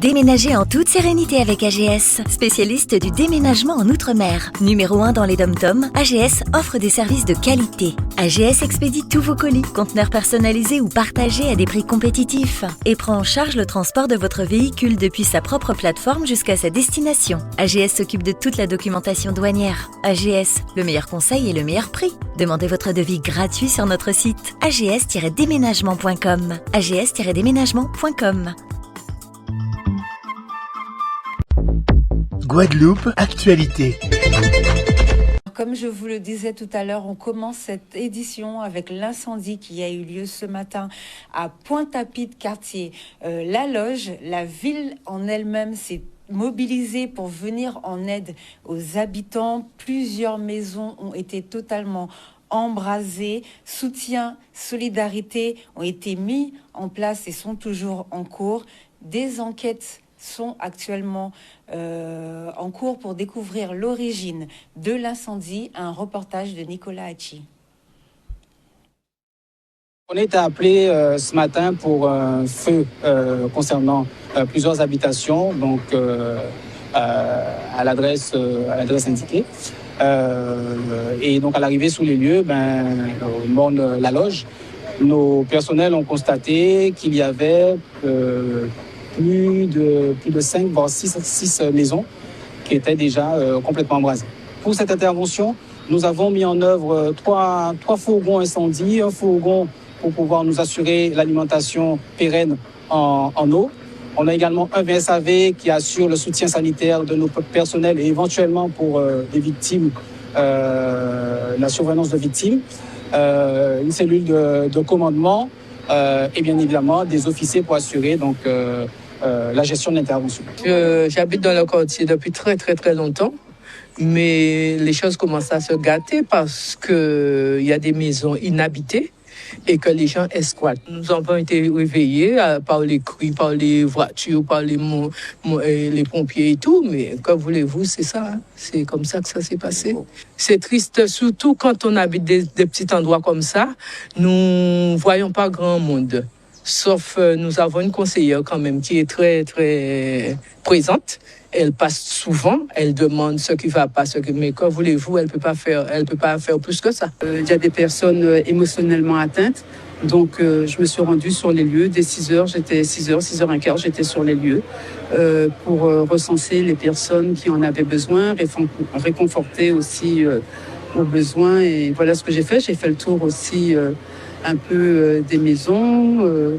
Déménagez en toute sérénité avec AGS, spécialiste du déménagement en Outre-mer. Numéro 1 dans les DOM-TOM, AGS offre des services de qualité. AGS expédie tous vos colis, conteneurs personnalisés ou partagés à des prix compétitifs et prend en charge le transport de votre véhicule depuis sa propre plateforme jusqu'à sa destination. AGS s'occupe de toute la documentation douanière. AGS, le meilleur conseil et le meilleur prix. Demandez votre devis gratuit sur notre site ags-déménagement.com. ags-déménagement.com. Guadeloupe, actualité. Comme je vous le disais tout à l'heure, on commence cette édition avec l'incendie qui a eu lieu ce matin à Pointe-à-Pitre, quartier La Loge. La ville en elle-même s'est mobilisée pour venir en aide aux habitants. Plusieurs maisons ont été totalement embrasées. Soutien, solidarité ont été mis en place et sont toujours en cours. Des enquêtes sont actuellement en cours pour découvrir l'origine de l'incendie. Un reportage de Nicolas Hachi. On a été appelé ce matin pour un feu concernant plusieurs habitations, donc à l'adresse indiquée. Et donc à l'arrivée sur les lieux, au bord de la loge, nos personnels ont constaté qu'il y avait plus de 5, voire 6 maisons qui étaient déjà complètement embrasées. Pour cette intervention, nous avons mis en œuvre trois fourgons incendie, un fourgon pour pouvoir nous assurer l'alimentation pérenne en eau. On a également un VSAV qui assure le soutien sanitaire de nos personnels et éventuellement pour des victimes, la surveillance de victimes, une cellule de commandement et bien évidemment des officiers pour assurer donc la gestion de l'intervention. J'habite dans le quartier depuis très très très longtemps, mais les choses commencent à se gâter parce qu'il y a des maisons inhabitées et que les gens esquattent. Nous avons été réveillés par les cris, par les voitures, par les pompiers et tout, mais que voulez-vous, c'est ça, hein? C'est comme ça que ça s'est passé. C'est triste, surtout quand on habite des petits endroits comme ça, nous ne voyons pas grand monde. Sauf nous avons une conseillère quand même qui est très très présente. Elle passe souvent, elle demande ce qui va pas, mais que voulez-vous, elle peut pas faire plus que ça. Il y a des personnes émotionnellement atteintes, donc je me suis rendue sur les lieux dès 6h, 6h15, j'étais sur les lieux pour recenser les personnes qui en avaient besoin, réconforter aussi aux besoins. Et voilà ce que j'ai fait le tour aussi un peu des maisons,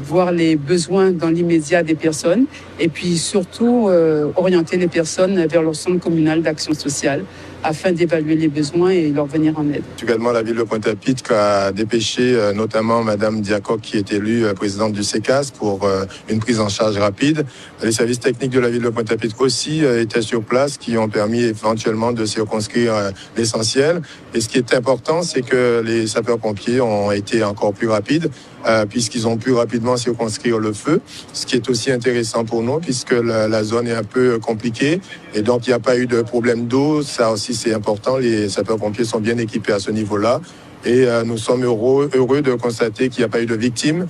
voir les besoins dans l'immédiat des personnes et puis surtout orienter les personnes vers leur centre communal d'action sociale afin d'évaluer les besoins et leur venir en aide. Également, la ville de Pointe-à-Pitre a dépêché notamment Madame Diacoc qui est élue présidente du CECAS pour une prise en charge rapide. Les services techniques de la ville de Pointe-à-Pitre aussi étaient sur place qui ont permis éventuellement de circonscrire l'essentiel. Et ce qui est important, c'est que les sapeurs-pompiers ont été encore plus rapides puisqu'ils ont pu rapidement circonscrire le feu, ce qui est aussi intéressant pour nous puisque la zone est un peu compliquée et donc il n'y a pas eu de problème d'eau. Ça aussi c'est important, les sapeurs-pompiers sont bien équipés à ce niveau-là et nous sommes heureux de constater qu'il n'y a pas eu de victimes.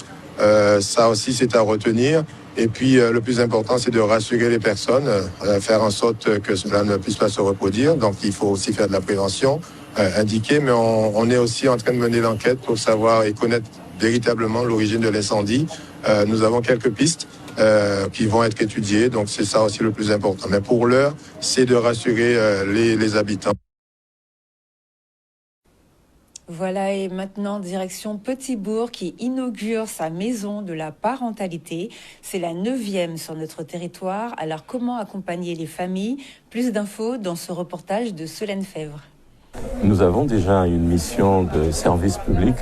Ça aussi c'est à retenir. Et puis le plus important c'est de rassurer les personnes, faire en sorte que cela ne puisse pas se reproduire. Donc il faut aussi faire de la prévention indiquée, mais on est aussi en train de mener l'enquête pour savoir et connaître véritablement l'origine de l'incendie. Nous avons quelques pistes qui vont être étudiées, donc c'est ça aussi le plus important. Mais pour l'heure, c'est de rassurer les habitants. Voilà, et maintenant, direction Petit-Bourg qui inaugure sa maison de la parentalité. C'est la 9e sur notre territoire. Alors, comment accompagner les familles? Plus d'infos dans ce reportage de Solène Fèvre. Nous avons déjà une mission de service public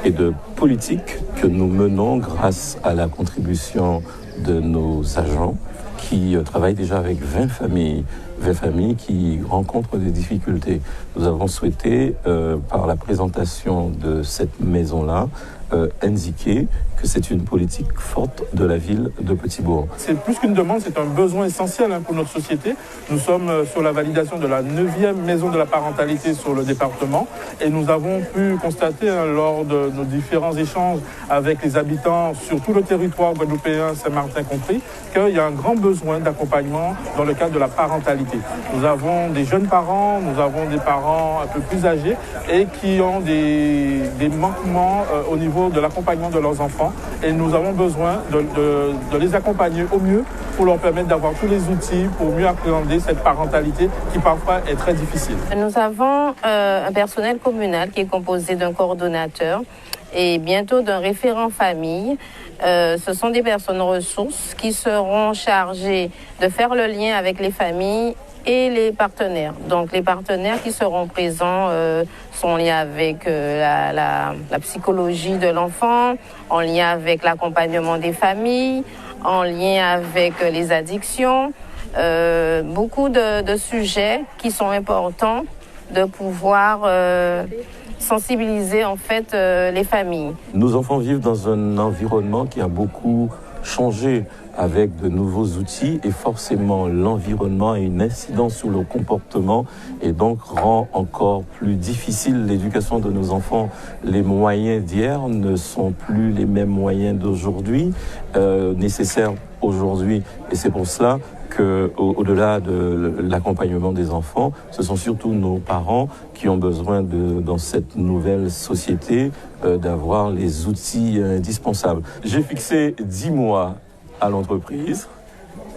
et de politique que nous menons grâce à la contribution de nos agents qui travaillent déjà avec 20 familles qui rencontrent des difficultés. Nous avons souhaité, par la présentation de cette maison-là, indiqué que c'est une politique forte de la ville de Petit-Bourg. C'est plus qu'une demande, c'est un besoin essentiel pour notre société. Nous sommes sur la validation de la 9e maison de la parentalité sur le département et nous avons pu constater lors de nos différents échanges avec les habitants sur tout le territoire guadeloupéen, Saint-Martin compris, qu'il y a un grand besoin d'accompagnement dans le cadre de la parentalité. Nous avons des jeunes parents, nous avons des parents un peu plus âgés et qui ont des manquements au niveau de l'accompagnement de leurs enfants. Et nous avons besoin de les accompagner au mieux pour leur permettre d'avoir tous les outils pour mieux appréhender cette parentalité qui parfois est très difficile. Nous avons un personnel communal qui est composé d'un coordonnateur et bientôt d'un référent famille. Ce sont des personnes ressources qui seront chargées de faire le lien avec les familles et les partenaires. Donc les partenaires qui seront présents sont en lien avec la psychologie de l'enfant, en lien avec l'accompagnement des familles, en lien avec les addictions, beaucoup de sujets qui sont importants de pouvoir sensibiliser en fait les familles. Nos enfants vivent dans un environnement qui a beaucoup changé avec de nouveaux outils et forcément l'environnement a une incidence sur le comportement et donc rend encore plus difficile l'éducation de nos enfants. Les moyens d'hier ne sont plus les mêmes moyens d'aujourd'hui, nécessaires aujourd'hui, et c'est pour cela qu'au-delà de l'accompagnement des enfants, ce sont surtout nos parents qui ont besoin, dans cette nouvelle société, d'avoir les outils indispensables. J'ai fixé 10 mois à l'entreprise.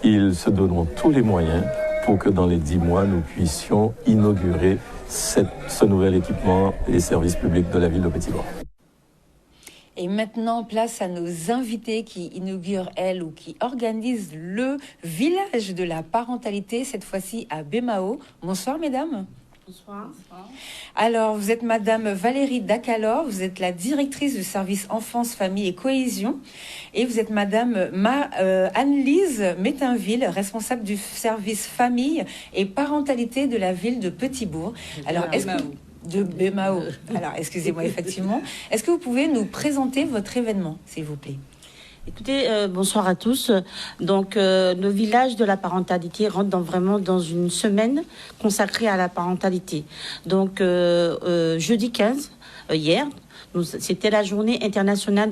Ils se donneront tous les moyens pour que dans les 10 mois, nous puissions inaugurer ce nouvel équipement et les services publics de la ville de Petit-Bourg. Et maintenant, place à nos invités qui inaugurent, elles, ou qui organisent le village de la parentalité, cette fois-ci à Bémao. Bonsoir, mesdames. Bonsoir. Alors, vous êtes Madame Valérie Dacalor, vous êtes la directrice du service enfance, famille et cohésion. Et vous êtes Madame Anne-Lise Métainville, responsable du service famille et parentalité de la ville de Petit-Bourg. Alors, de Bémao. Alors, excusez-moi, effectivement. Est-ce que vous pouvez nous présenter votre événement, s'il vous plaît ? Écoutez, bonsoir à tous. Donc, le village de la parentalité rentre vraiment dans une semaine consacrée à la parentalité. Donc, jeudi 15, hier, c'était la journée internationale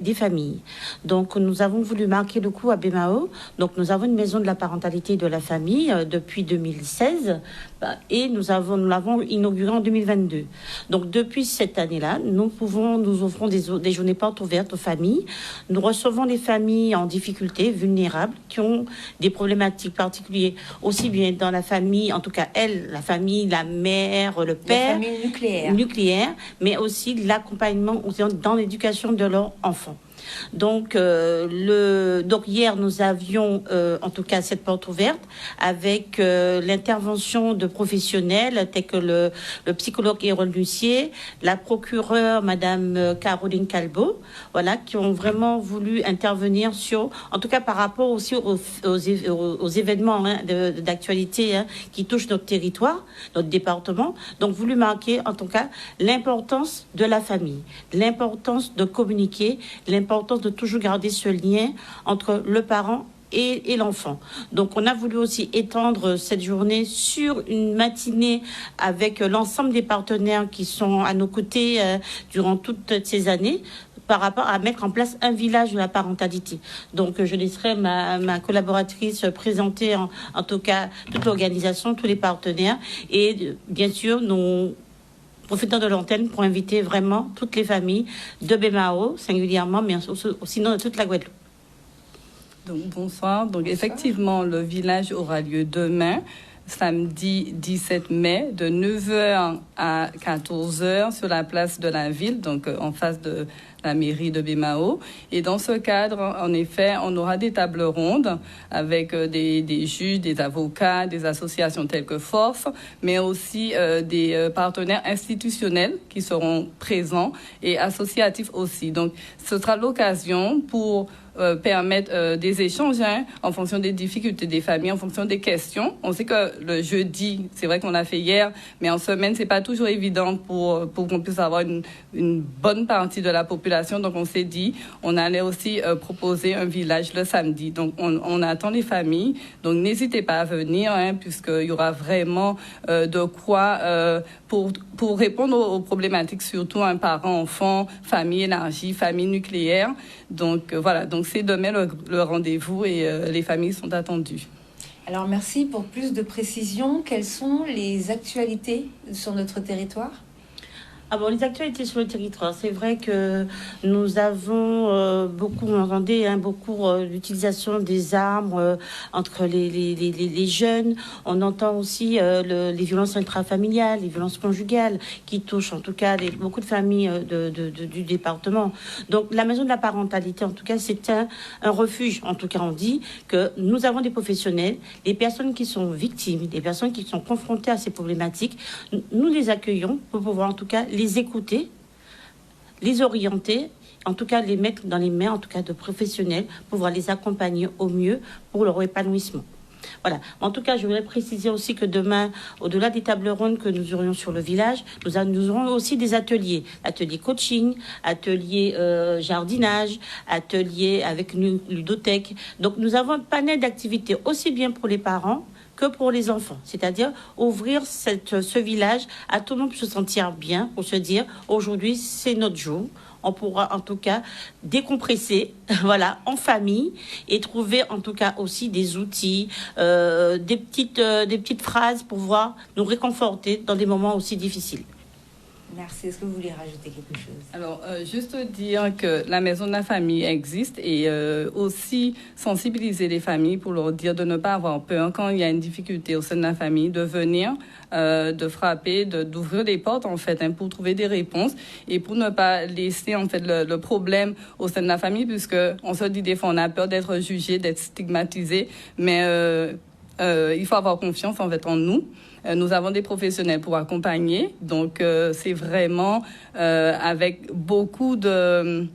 des familles. Donc, nous avons voulu marquer le coup à Bémao. Donc, nous avons une maison de la parentalité et de la famille depuis 2016 et nous l'avons inaugurée en 2022. Donc, depuis cette année-là, nous offrons des journées portes ouvertes aux familles. Nous recevons des familles en difficulté, vulnérables, qui ont des problématiques particulières, aussi bien dans la famille, en tout cas la famille, la mère, le père. La famille nucléaire, mais aussi l'accompagnement dans l'éducation de leurs enfants. Donc, hier, nous avions en tout cas cette porte ouverte avec l'intervention de professionnels tels que le psychologue Hérol Lucier, la procureure Madame Caroline Calbo, voilà, qui ont vraiment voulu intervenir en tout cas par rapport aussi aux événements d'actualité qui touchent notre territoire, notre département. Donc, voulu marquer en tout cas l'importance de la famille, l'importance de communiquer, l'importance de toujours garder ce lien entre le parent et l'enfant. Donc, on a voulu aussi étendre cette journée sur une matinée avec l'ensemble des partenaires qui sont à nos côtés durant toutes ces années par rapport à mettre en place un village de la parentalité. Donc, je laisserai ma collaboratrice présenter en tout cas toute l'organisation, tous les partenaires et bien sûr, nous profitant de l'antenne pour inviter vraiment toutes les familles de Bémao, singulièrement, mais sinon de toute la Guadeloupe. Donc, bonsoir. Donc, effectivement, le village aura lieu demain, samedi 17 mai, de 9h à 14h sur la place de la ville, donc en face de la mairie de Bémao. Et dans ce cadre, en effet, on aura des tables rondes avec des juges, des avocats, des associations telles que Force, mais aussi des partenaires institutionnels qui seront présents et associatifs aussi. Donc, ce sera l'occasion pour permettre des échanges en fonction des difficultés des familles, en fonction des questions. On sait que le jeudi, c'est vrai qu'on l'a fait hier, mais en semaine, c'est pas toujours évident pour qu'on puisse avoir une bonne partie de la population population. Donc, on s'est dit, on allait aussi proposer un village le samedi. Donc, on attend les familles. Donc, n'hésitez pas à venir, puisqu'il y aura vraiment de quoi pour répondre aux problématiques, surtout parents-enfants, famille élargie, famille nucléaire. Donc, voilà. Donc, c'est demain le rendez-vous et les familles sont attendues. Alors, merci pour plus de précisions. Quelles sont les actualités sur notre territoire ? Les actualités sur le territoire, c'est vrai que nous avons beaucoup, on entendait beaucoup l'utilisation des armes entre les jeunes. On entend aussi les violences intrafamiliales, les violences conjugales qui touchent en tout cas beaucoup de familles du département. Donc la maison de la parentalité, en tout cas, c'est un refuge. En tout cas, on dit que nous avons des professionnels, les personnes qui sont victimes, les personnes qui sont confrontées à ces problématiques, nous les accueillons pour pouvoir en tout cas les écouter, les orienter, en tout cas les mettre dans les mains en tout cas de professionnels, pouvoir les accompagner au mieux pour leur épanouissement. Voilà. En tout cas, je voudrais préciser aussi que demain, au-delà des tables rondes que nous aurions sur le village, nous aurons aussi des ateliers coaching, ateliers jardinage, ateliers avec ludothèque. Donc nous avons un panel d'activités aussi bien pour les parents que pour les enfants, c'est-à-dire ouvrir ce village à tout le monde pour se sentir bien, pour se dire aujourd'hui c'est notre jour. On pourra en tout cas décompresser, voilà, en famille et trouver en tout cas aussi des outils, des petites phrases pour pouvoir nous réconforter dans des moments aussi difficiles. Merci. Est-ce que vous voulez rajouter quelque chose ? Alors, juste dire que la maison de la famille existe et aussi sensibiliser les familles pour leur dire de ne pas avoir peur quand il y a une difficulté au sein de la famille, de venir, de frapper, d'ouvrir les portes en fait, pour trouver des réponses et pour ne pas laisser en fait le problème au sein de la famille, puisque on se dit des fois on a peur d'être jugé, d'être stigmatisé, mais il faut avoir confiance en fait en nous. Nous avons des professionnels pour accompagner, donc c'est vraiment avec beaucoup de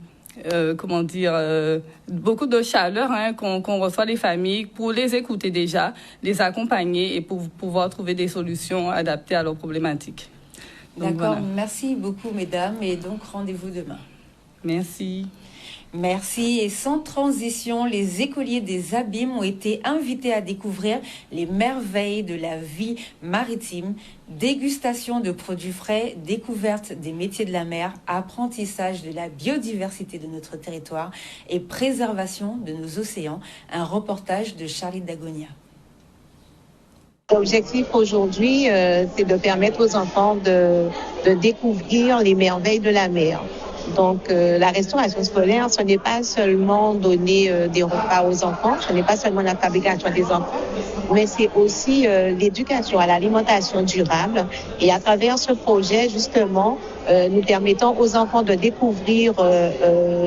beaucoup de chaleur qu'on reçoit les familles pour les écouter déjà, les accompagner et pour pouvoir trouver des solutions adaptées à leurs problématiques. Donc, d'accord, voilà. Merci beaucoup mesdames et donc rendez-vous demain. Merci. Merci. Et sans transition, les écoliers des Abîmes ont été invités à découvrir les merveilles de la vie maritime, dégustation de produits frais, découverte des métiers de la mer, apprentissage de la biodiversité de notre territoire et préservation de nos océans. Un reportage de Charlie Dagonia. L'objectif aujourd'hui, c'est de permettre aux enfants de découvrir les merveilles de la mer. Donc, la restauration scolaire, ce n'est pas seulement donner des repas aux enfants, ce n'est pas seulement la fabrication des enfants, mais c'est aussi l'éducation à l'alimentation durable. Et à travers ce projet, justement, nous permettons aux enfants de découvrir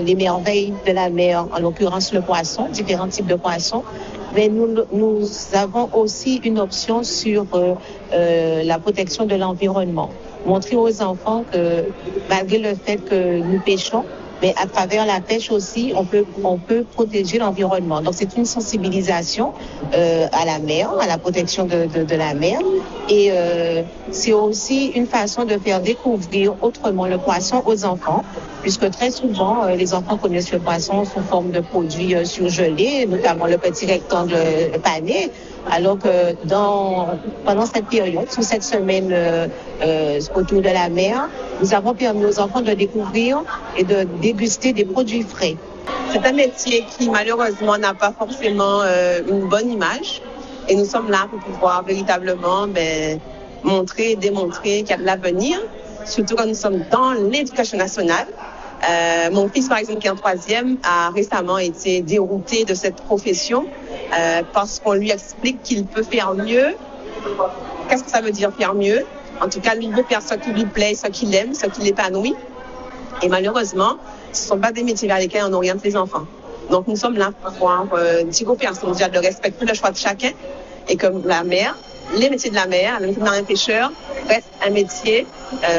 les merveilles de la mer, en l'occurrence le poisson, différents types de poissons. Mais nous avons aussi une option sur la protection de l'environnement. Montrer aux enfants que malgré le fait que nous pêchons, mais à travers la pêche aussi, on peut protéger l'environnement. Donc c'est une sensibilisation à la mer, à la protection de la mer. Et c'est aussi une façon de faire découvrir autrement le poisson aux enfants, puisque très souvent, les enfants connaissent le poisson sous forme de produits surgelés, notamment le petit rectangle pané. Alors que pendant cette période, sous cette semaine autour de la mer, nous avons permis aux enfants de découvrir et de déguster des produits frais. C'est un métier qui malheureusement n'a pas forcément une bonne image et nous sommes là pour pouvoir véritablement montrer et démontrer qu'il y a de l'avenir, surtout quand nous sommes dans l'éducation nationale. Mon fils, par exemple, qui est en 3e, a récemment été dérouté de cette profession parce qu'on lui explique qu'il peut faire mieux. Qu'est-ce que ça veut dire faire mieux? En tout cas, lui veut faire ce qui lui plaît, ce qu'il aime, ce qui l'épanouit. Et malheureusement, ce ne sont pas des métiers vers lesquels on oriente les enfants. Donc, nous sommes là pour pouvoir dire aux personnes de respecter le choix de chacun et que la mer, les métiers de la mer, le métier d'un pêcheur, reste un métier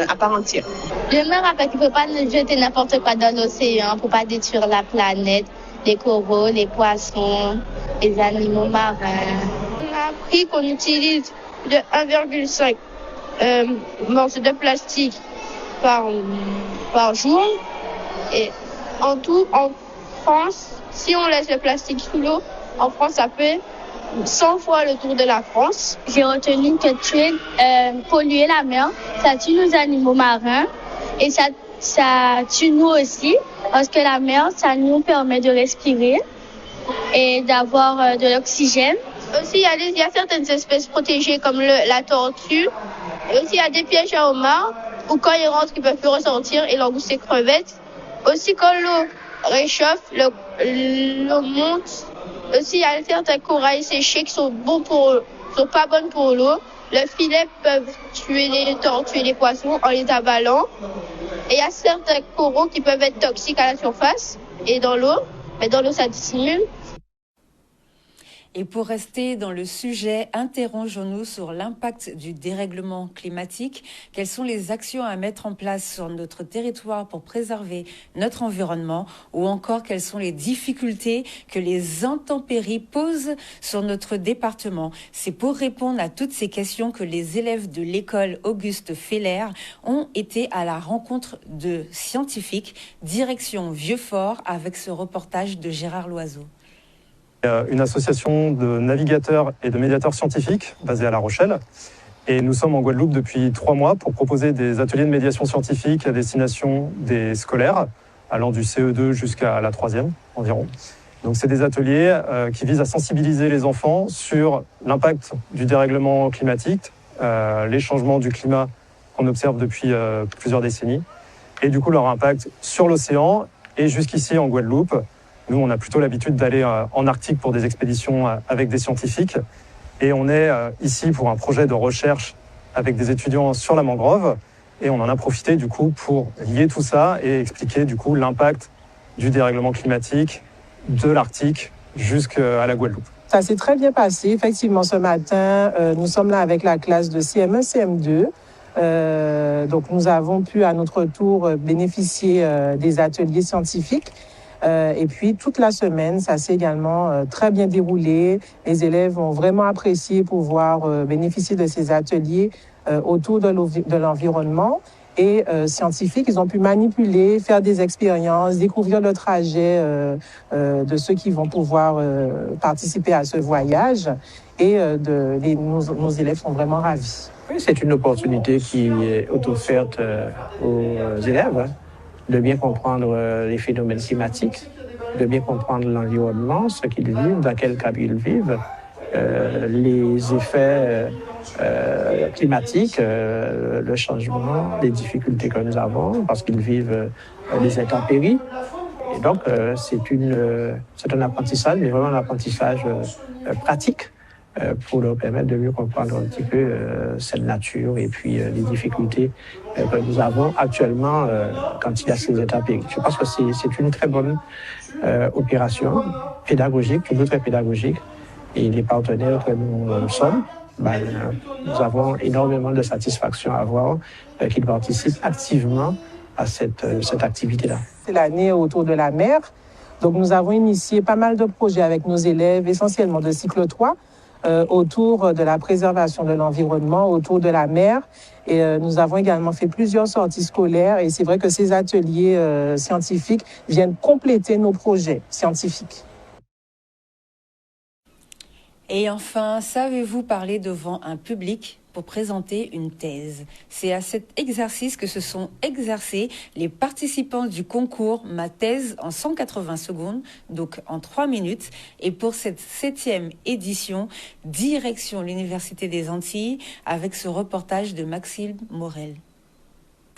à part entière. Je me rappelle qu'il ne faut pas jeter n'importe quoi dans l'océan pour ne pas détruire la planète, les coraux, les poissons, les animaux marins. On a appris qu'on utilise de 1,5 morceaux de plastique par jour et En tout, en France, si on laisse le plastique sous l'eau, en France, ça fait 100 fois le tour de la France. J'ai retenu que polluer la mer, ça tue nos animaux marins et ça tue nous aussi parce que la mer, ça nous permet de respirer et d'avoir de l'oxygène. Aussi, il y a certaines espèces protégées comme la tortue. Et aussi, il y a des pièges à homards où quand ils rentrent, ils peuvent plus ressortir et langoustes et crevettes. Aussi, quand l'eau réchauffe, l'eau monte. Aussi, il y a certains corails séchés qui sont pas bonnes pour l'eau. Le filet peut tuer les tortues et les poissons en les avalant. Et il y a certains coraux qui peuvent être toxiques à la surface et dans l'eau. Mais dans l'eau, ça dissimule. Et pour rester dans le sujet, interrogeons-nous sur l'impact du dérèglement climatique. Quelles sont les actions à mettre en place sur notre territoire pour préserver notre environnement? Ou encore, quelles sont les difficultés que les intempéries posent sur notre département? C'est pour répondre à toutes ces questions que les élèves de l'école Auguste Feller ont été à la rencontre de scientifiques. Direction Vieux-Fort avec ce reportage de Gérard Loiseau. Une association de navigateurs et de médiateurs scientifiques basée à La Rochelle. Et nous sommes en Guadeloupe depuis 3 mois pour proposer des ateliers de médiation scientifique à destination des scolaires, allant du CE2 jusqu'à la 3e environ. Donc c'est des ateliers qui visent à sensibiliser les enfants sur l'impact du dérèglement climatique, les changements du climat qu'on observe depuis plusieurs décennies, et du coup leur impact sur l'océan et jusqu'ici en Guadeloupe. Nous, on a plutôt l'habitude d'aller en Arctique pour des expéditions avec des scientifiques. Et on est ici pour un projet de recherche avec des étudiants sur la mangrove. Et on en a profité du coup pour lier tout ça et expliquer du coup l'impact du dérèglement climatique de l'Arctique jusqu'à la Guadeloupe. Ça s'est très bien passé. Effectivement, ce matin, nous sommes là avec la classe de CM1, CM2. Donc, nous avons pu à notre tour bénéficier des ateliers scientifiques. Et puis, toute la semaine, ça s'est également très bien déroulé. Les élèves ont vraiment apprécié pouvoir bénéficier de ces ateliers autour de l'environnement. Et scientifiques, ils ont pu manipuler, faire des expériences, découvrir le trajet de ceux qui vont pouvoir participer à ce voyage. Et nos élèves sont vraiment ravis. Oui, c'est une opportunité qui est offerte aux élèves. De bien comprendre les phénomènes climatiques, de bien comprendre l'environnement, ce qu'ils vivent, dans quel cadre ils vivent, les effets climatiques, le changement, les difficultés que nous avons parce qu'ils vivent des intempéries. Et donc, c'est un apprentissage, mais vraiment un apprentissage pratique pour leur permettre de mieux comprendre un petit peu cette nature et puis les difficultés que nous avons actuellement quand il y a ces intempéries. Je pense que c'est une très bonne opération pédagogique, toujours très pédagogique. Et les partenaires que nous sommes, nous avons énormément de satisfaction à voir qu'ils participent activement à cette activité-là. C'est l'année autour de la mer. Donc nous avons initié pas mal de projets avec nos élèves, essentiellement de cycle 3, autour de la préservation de l'environnement, autour de la mer. Et nous avons également fait plusieurs sorties scolaires. Et c'est vrai que ces ateliers scientifiques viennent compléter nos projets scientifiques. Et enfin, savez-vous parler devant un public pour présenter une thèse? C'est à cet exercice que se sont exercés les participants du concours Ma thèse en 180 secondes, donc en 3 minutes. Et pour cette 7e édition, direction l'Université des Antilles avec ce reportage de Maxime Morel.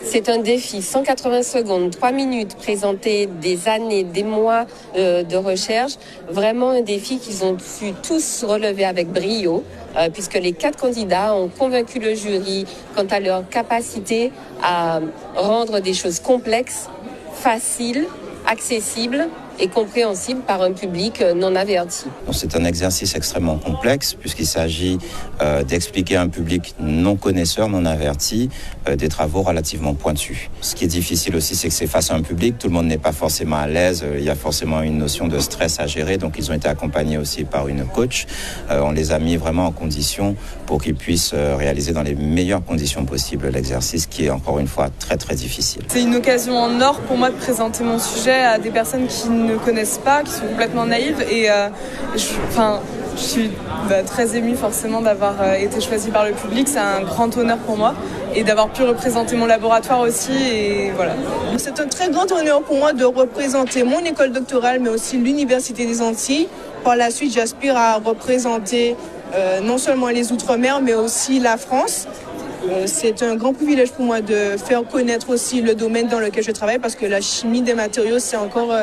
C'est un défi, 180 secondes, 3 minutes, présenter des années, des mois de recherche. Vraiment un défi qu'ils ont pu tous relever avec brio, puisque les 4 candidats ont convaincu le jury quant à leur capacité à rendre des choses complexes, faciles, accessibles et compréhensible par un public non averti. C'est un exercice extrêmement complexe puisqu'il s'agit d'expliquer à un public non connaisseur, non averti, des travaux relativement pointus. Ce qui est difficile aussi, c'est que c'est face à un public, tout le monde n'est pas forcément à l'aise, il y a forcément une notion de stress à gérer, donc ils ont été accompagnés aussi par une coach. On les a mis vraiment en condition pour qu'ils puissent réaliser dans les meilleures conditions possibles l'exercice qui est encore une fois très très difficile. C'est une occasion en or pour moi de présenter mon sujet à des personnes qui ne connaissent pas, qui sont complètement naïves et je suis très émue forcément d'avoir été choisie par le public, c'est un grand honneur pour moi et d'avoir pu représenter mon laboratoire aussi et voilà. C'est un très grand honneur pour moi de représenter mon école doctorale mais aussi l'Université des Antilles. Par la suite, j'aspire à représenter non seulement les Outre-mer mais aussi la France. C'est un grand privilège pour moi de faire connaître aussi le domaine dans lequel je travaille parce que la chimie des matériaux, c'est encore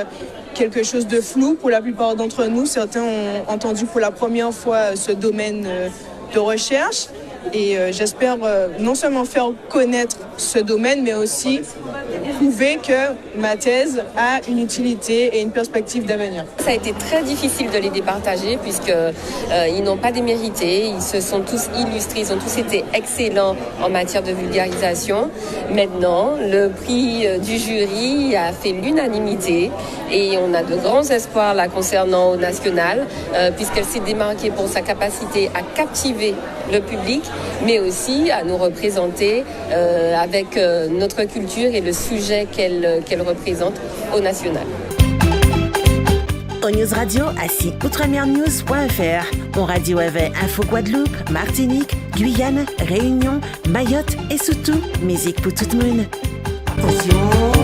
quelque chose de flou pour la plupart d'entre nous. Certains ont entendu pour la première fois ce domaine de recherche et j'espère non seulement faire connaître ce domaine, mais aussi prouver que ma thèse a une utilité et une perspective d'avenir. Ça a été très difficile de les départager puisqu'ils n'ont pas démérité, ils se sont tous illustrés, ils ont tous été excellents en matière de vulgarisation. Maintenant, le prix du jury a fait l'unanimité et on a de grands espoirs là concernant au national puisqu'elle s'est démarquée pour sa capacité à captiver le public mais aussi à nous représenter avec notre culture et le sujet qu'elle représente au national. Au News Radio, assis outremernews.fr. On radio avec Info Guadeloupe, Martinique, Guyane, Réunion, Mayotte et surtout, musique pour tout le monde. Attention.